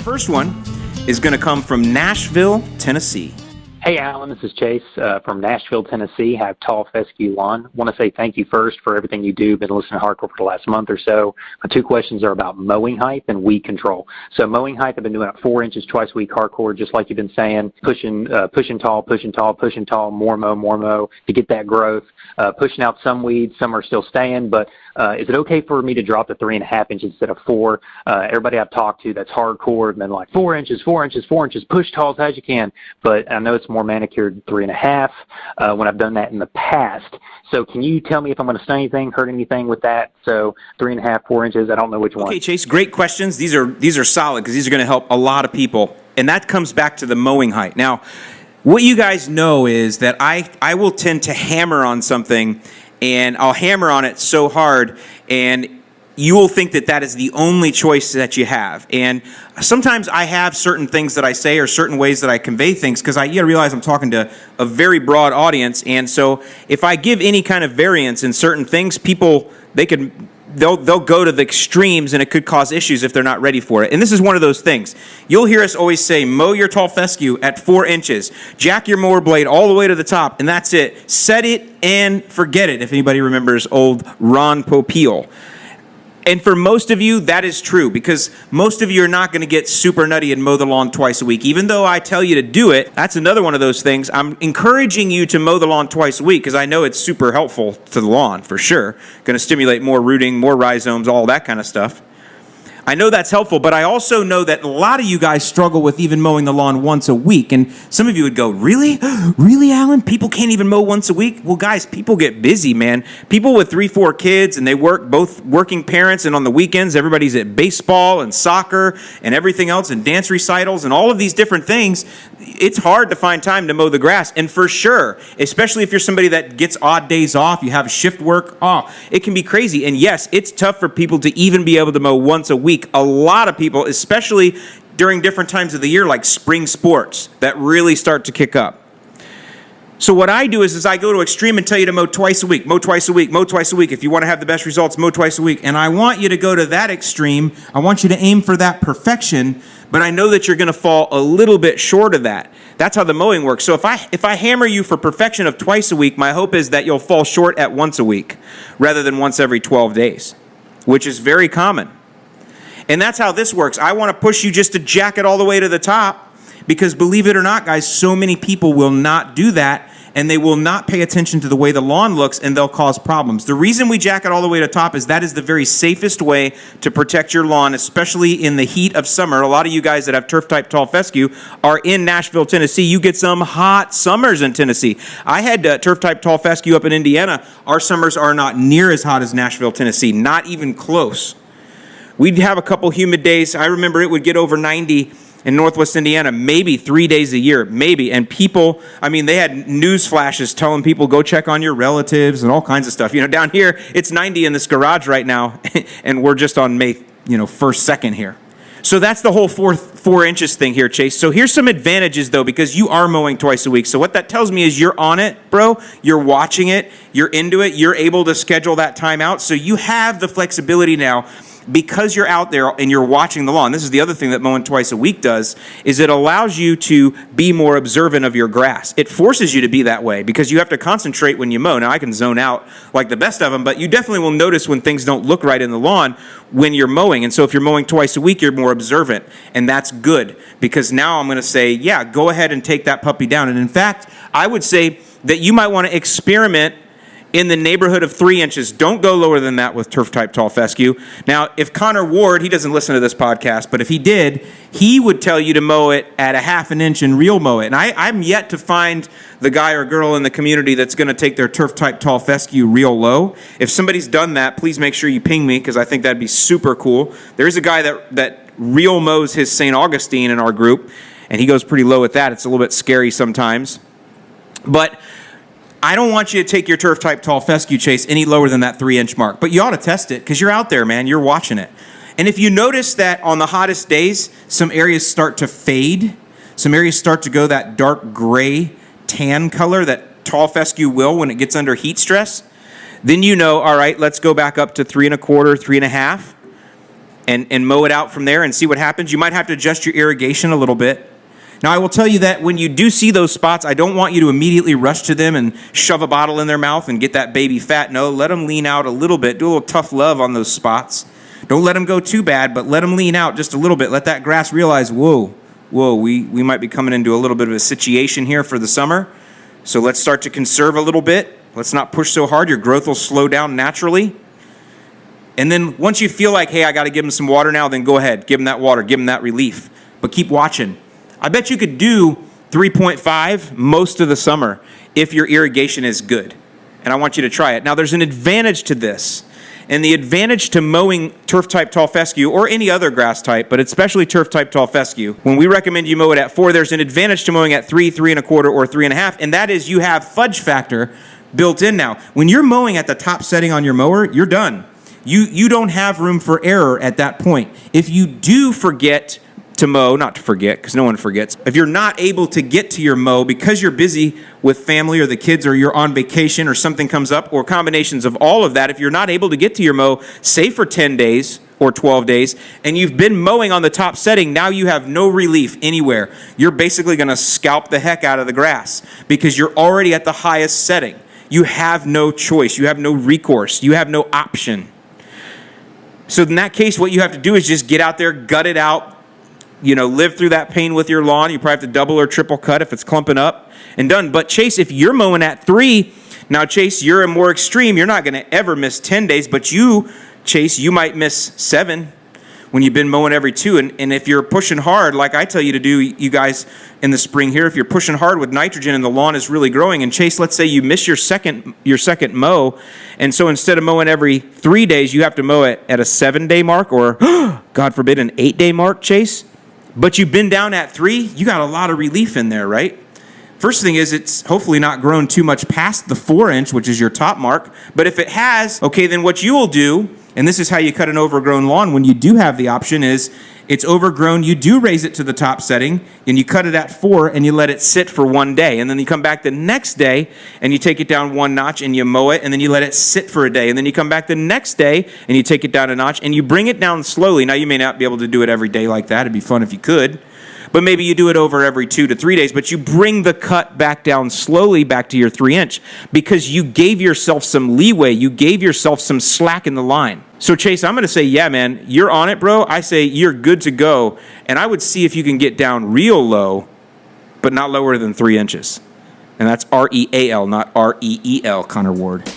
First one is going to come from Nashville, Tennessee. Hey, Alan, this is Chase from Nashville, Tennessee. Have tall fescue lawn. Want to say thank you first for everything you do. Been listening to Hardcore for the last month or so. My two questions are about mowing height and weed control. So mowing height, I've been doing it 4 inches twice a week, hardcore, just like you've been saying. Pushing tall, more mow to get that growth. Pushing out some weeds, some are still staying, but is it okay for me to drop to 3.5 inches instead of 4? Everybody I've talked to that's hardcore have been like 4 inches, push tall as high as you can. But I know it's more manicured 3.5 when I've done that in the past. So can you tell me if I'm going to say anything, hurt anything with that? So 3.5, 4 inches, I don't know which one. Okay, Chase, great questions. These are solid because these are going to help a lot of people. And that comes back to the mowing height. Now, what you guys know is that I will tend to hammer on something, and I'll hammer on it so hard, and you will think that that is the only choice that you have. And sometimes I have certain things that I say or certain ways that I convey things because you gotta realize I'm talking to a very broad audience. And so if I give any kind of variance in certain things, people, they'll go to the extremes, and it could cause issues if they're not ready for it. And this is one of those things. You'll hear us always say, mow your tall fescue at 4 inches. Jack your mower blade all the way to the top, and that's it. Set it and forget it, if anybody remembers old Ron Popeil. And for most of you, that is true, because most of you are not going to get super nutty and mow the lawn twice a week. Even though I tell you to do it, that's another one of those things. I'm encouraging you to mow the lawn twice a week because I know it's super helpful to the lawn, for sure. Going to stimulate more rooting, more rhizomes, all that kind of stuff. I know that's helpful, but I also know that a lot of you guys struggle with even mowing the lawn once a week. And some of you would go, really? Really, Alan? People can't even mow once a week? Well, guys, people get busy, man. People with 3-4 kids, and they work, both working parents, and on the weekends, everybody's at baseball and soccer and everything else, and dance recitals and all of these different things. It's hard to find time to mow the grass. And for sure, especially if you're somebody that gets odd days off, you have shift work, it can be crazy. And yes, it's tough for people to even be able to mow once a week. A lot of people, especially during different times of the year, like spring sports, that really start to kick up. So what I do is I go to extreme and tell you to mow twice a week, mow twice a week, mow twice a week. If you want to have the best results, mow twice a week. And I want you to go to that extreme. I want you to aim for that perfection, but I know that you're going to fall a little bit short of that. That's how the mowing works. So if I hammer you for perfection of twice a week, my hope is that you'll fall short at once a week rather than once every 12 days, which is very common. And that's how this works. I want to push you just to jack it all the way to the top because, believe it or not, guys, so many people will not do that, and they will not pay attention to the way the lawn looks, and they'll cause problems. The reason we jack it all the way to the top is that is the very safest way to protect your lawn, especially in the heat of summer. A lot of you guys that have turf-type tall fescue are in Nashville, Tennessee. You get some hot summers in Tennessee. I had turf-type tall fescue up in Indiana. Our summers are not near as hot as Nashville, Tennessee, not even close. We'd have a couple humid days. I remember it would get over 90 in Northwest Indiana, maybe 3 days a year, maybe. And people, they had news flashes telling people, go check on your relatives and all kinds of stuff. Down here, it's 90 in this garage right now, and we're just on May, 1st, 2nd here. So that's the whole 4 inches thing here, Chase. So here's some advantages, though, because you are mowing twice a week. So what that tells me is you're on it, bro. You're watching it. You're into it. You're able to schedule that time out. So you have the flexibility now because you're out there and you're watching the lawn. This is the other thing that mowing twice a week does, is it allows you to be more observant of your grass. It forces you to be that way because you have to concentrate when you mow. Now, I can zone out like the best of them, but you definitely will notice when things don't look right in the lawn when you're mowing. And so if you're mowing twice a week, you're more observant, and that's good because now I'm going to say, yeah, go ahead and take that puppy down. And in fact, I would say that you might want to experiment in the neighborhood of 3 inches. Don't go lower than that with turf-type tall fescue. Now, if Connor Ward, he doesn't listen to this podcast, but if he did, he would tell you to mow it at 1/2 inch and real mow it. And I'm yet to find the guy or girl in the community that's going to take their turf-type tall fescue real low. If somebody's done that, please make sure you ping me because I think that'd be super cool. There's a guy that real mows his St. Augustine in our group, and he goes pretty low at that. It's a little bit scary sometimes. But I don't want you to take your turf-type tall fescue, Chase, any lower than that 3 inch mark. But you ought to test it because you're out there, man. You're watching it. And if you notice that on the hottest days, some areas start to fade. Some areas start to go that dark gray tan color that tall fescue will when it gets under heat stress. Then you know, all right, let's go back up to 3 1/4, 3.5. and mow it out from there and see what happens. You might have to adjust your irrigation a little bit. Now, I will tell you that when you do see those spots, I don't want you to immediately rush to them and shove a bottle in their mouth and get that baby fat. No, let them lean out a little bit. Do a little tough love on those spots. Don't let them go too bad, but let them lean out just a little bit. Let that grass realize, whoa, we might be coming into a little bit of a situation here for the summer. So let's start to conserve a little bit. Let's not push so hard. Your growth will slow down naturally. And then once you feel like, hey, I got to give them some water now, then go ahead. Give them that water. Give them that relief. But keep watching. I bet you could do 3.5 most of the summer if your irrigation is good. And I want you to try it. Now, there's an advantage to this. And the advantage to mowing turf-type tall fescue, or any other grass type, but especially turf-type tall fescue, when we recommend you mow it at 4, there's an advantage to mowing at 3, 3.25, or 3.5, and that is you have fudge factor built in now. When you're mowing at the top setting on your mower, you're done. You don't have room for error at that point. If you do forget to mow, not to forget, because no one forgets. If you're not able to get to your mow because you're busy with family or the kids, or you're on vacation or something comes up, or combinations of all of that, if you're not able to get to your mow, say for 10 days or 12 days, and you've been mowing on the top setting, now you have no relief anywhere. You're basically going to scalp the heck out of the grass because you're already at the highest setting. You have no choice. You have no recourse. You have no option. So in that case, what you have to do is just get out there, gut it out, live through that pain with your lawn. You probably have to double or triple cut if it's clumping up, and done. But Chase, if you're mowing at 3, now Chase, you're a more extreme. You're not going to ever miss 10 days, but Chase, you might miss 7 when you've been mowing every 2. And if you're pushing hard, like I tell you to do, you guys in the spring here, if you're pushing hard with nitrogen and the lawn is really growing, and Chase, let's say you miss your second mow, and so instead of mowing every 3 days, you have to mow it at a 7-day mark, or God forbid, an 8-day mark, Chase. But you've been down at 3, you got a lot of relief in there, right? First thing is, it's hopefully not grown too much past the 4-inch, which is your top mark. But if it has, okay, then what you will do, and this is how you cut an overgrown lawn when you do have the option, is it's overgrown, you do raise it to the top setting, and you cut it at 4, and you let it sit for 1 day. And then you come back the next day, and you take it down 1 notch, and you mow it, and then you let it sit for a day. And then you come back the next day, and you take it down a notch, and you bring it down slowly. Now, you may not be able to do it every day like that. It'd be fun if you could. But maybe you do it over every 2 to 3 days, but you bring the cut back down slowly back to your 3-inch because you gave yourself some leeway. You gave yourself some slack in the line. So Chase, I'm going to say, yeah, man, you're on it, bro. I say you're good to go. And I would see if you can get down real low, but not lower than 3 inches. And that's R-E-A-L, not R-E-E-L, Connor Ward.